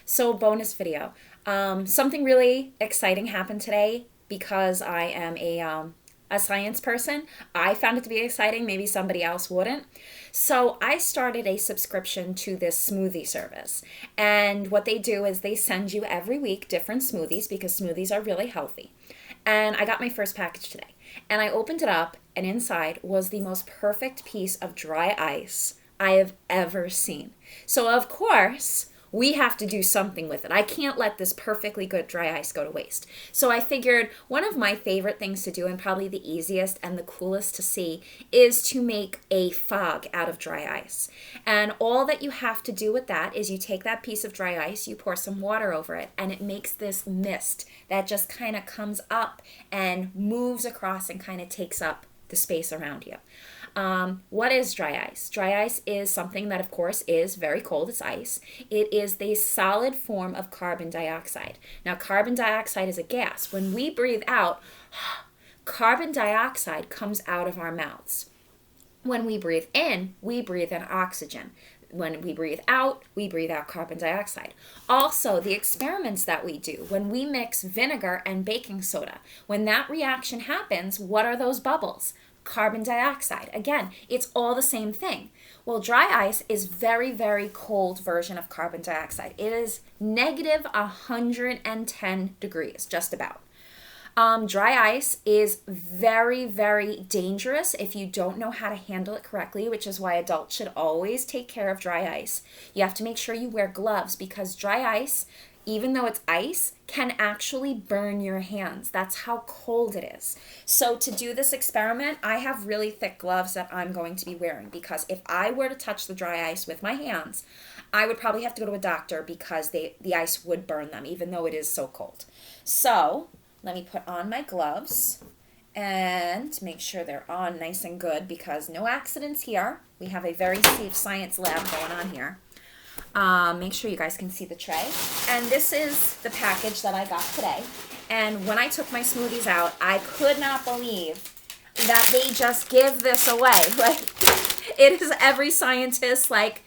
So, bonus video. Something really exciting happened today because I am a science person. I found it to be exciting. Maybe somebody else wouldn't. So, I started a subscription to this smoothie service. And what they do is they send you every week different smoothies because smoothies are really healthy. And I got my first package today. And I opened it up, and inside was the most perfect piece of dry ice I have ever seen. So, of course, we have to do something with it. I can't let this perfectly good dry ice go to waste. So I figured one of my favorite things to do, and probably the easiest and the coolest to see, is to make a fog out of dry ice. And all that you have to do with that is you take that piece of dry ice, you pour some water over it, and it makes this mist that just kind of comes up and moves across and kind of takes up the space around you. What is dry ice? Dry ice is something that, of course, is very cold. It's ice. It is the solid form of carbon dioxide. Now, carbon dioxide is a gas. When we breathe out, carbon dioxide comes out of our mouths. When we breathe in oxygen. When we breathe out carbon dioxide. Also, the experiments that we do, when we mix vinegar and baking soda, when that reaction happens, what are those bubbles? Carbon dioxide. Again, it's all the same thing. Well, dry ice is very, very cold version of carbon dioxide. It is negative 110 degrees, just about. Dry ice is very, very dangerous if you don't know how to handle it correctly, which is why adults should always take care of dry ice. You have to make sure you wear gloves because dry ice, even though it's ice, can actually burn your hands. That's how cold it is. So to do this experiment, I have really thick gloves that I'm going to be wearing because if I were to touch the dry ice with my hands, I would probably have to go to a doctor because the ice would burn them, even though it is so cold. So let me put on my gloves and make sure they're on nice and good because no accidents here. We have a very safe science lab going on here. Make sure you guys can see the tray. And this is the package that I got today. And when I took my smoothies out, I could not believe that they just give this away. Like, it is every scientist's, like,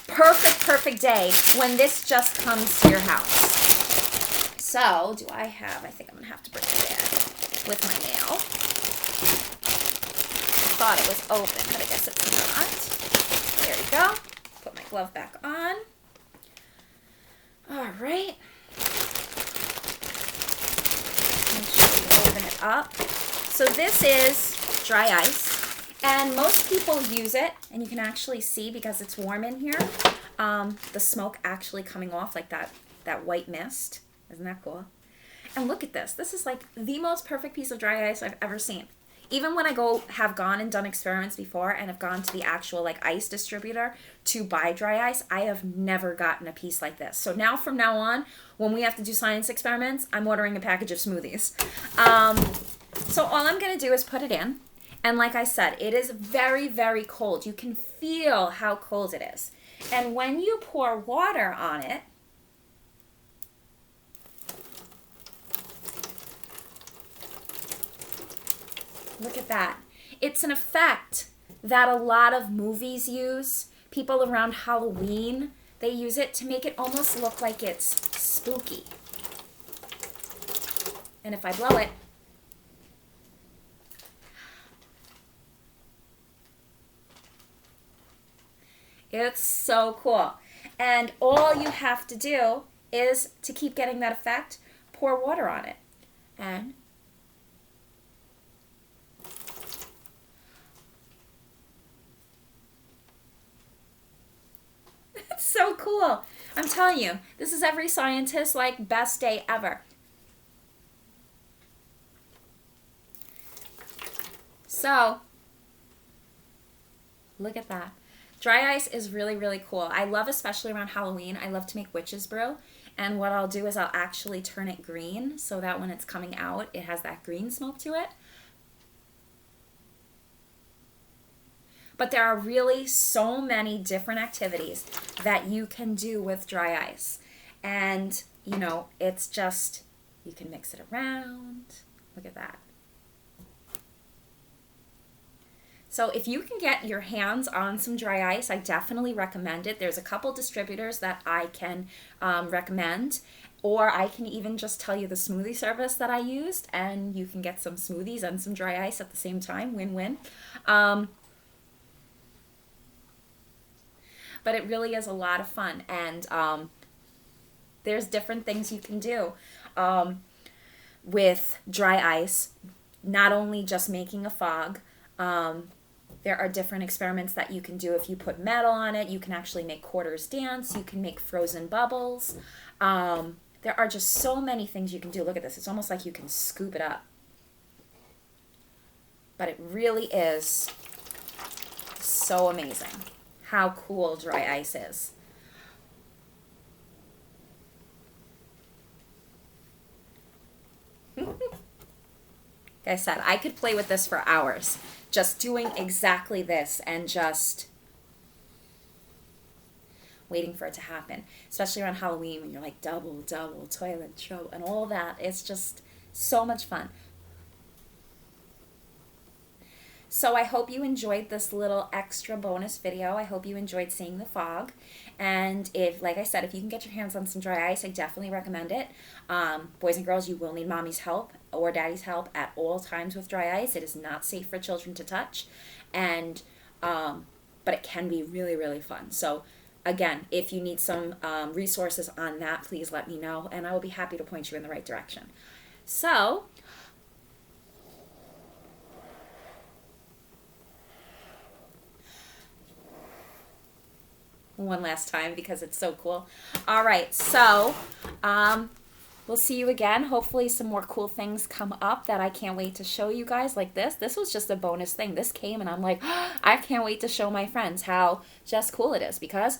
perfect day when this just comes to your house. So, I think I'm going to have to break it in with my nail. I thought it was open, but I guess it's not. There we go. Put my glove back on. All right. Make sure you open it up. So this is dry ice, and most people use it, and you can actually see because it's warm in here, the smoke actually coming off like that white mist. Isn't that cool? And look at this. This is like the most perfect piece of dry ice I've ever seen. Even when I have gone and done experiments before and have gone to the actual like ice distributor to buy dry ice, I have never gotten a piece like this. So now from now on, when we have to do science experiments, I'm ordering a package of smoothies. So all I'm going to do is put it in. And like I said, it is very, very cold. You can feel how cold it is. And when you pour water on it, look at that. It's an effect that a lot of movies use. People around Halloween, they use it to make it almost look like it's spooky. And if I blow it, it's so cool. And all you have to do is to keep getting that effect, pour water on it. And so cool. I'm telling you, this is every scientist's like best day ever. So, look at that. Dry ice is really, really cool. I love, especially around Halloween, I love to make witch's brew. And what I'll do is I'll actually turn it green so that when it's coming out, it has that green smoke to it. But there are really so many different activities that you can do with dry ice. And, you know, it's just, you can mix it around. Look at that. So if you can get your hands on some dry ice, I definitely recommend it. There's a couple distributors that I can recommend, or I can even just tell you the smoothie service that I used, and you can get some smoothies and some dry ice at the same time. Win-win. But it really is a lot of fun, and there's different things you can do with dry ice. Not only just making a fog. There are different experiments that you can do. If you put metal on it, you can actually make quarters dance. You can make frozen bubbles. There are just so many things you can do. Look at this. It's almost like you can scoop it up. But it really is so amazing how cool dry ice is. Like I said, I could play with this for hours, just doing exactly this and just waiting for it to happen, especially around Halloween when you're like double, toilet, trouble, and all that. It's just so much fun. So I hope you enjoyed this little extra bonus video. I hope you enjoyed seeing the fog. And if, like I said, if you can get your hands on some dry ice, I definitely recommend it. Boys and girls, you will need mommy's help or daddy's help at all times with dry ice. It is not safe for children to touch. And, but it can be really, really fun. So again, if you need some resources on that, please let me know, and I will be happy to point you in the right direction. So, one last time because it's so cool. All right, so we'll see you again. Hopefully some more cool things come up that I can't wait to show you guys, like this. This was just a bonus thing. This came and I'm like, oh, I can't wait to show my friends how just cool it is, because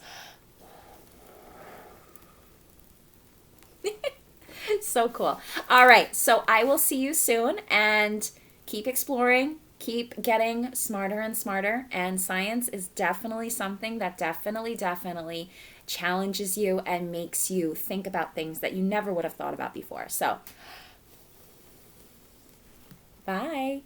it's so cool. All right, so I will see you soon, and keep exploring, keep getting smarter and smarter. And science is definitely something that definitely challenges you and makes you think about things that you never would have thought about before. So, bye.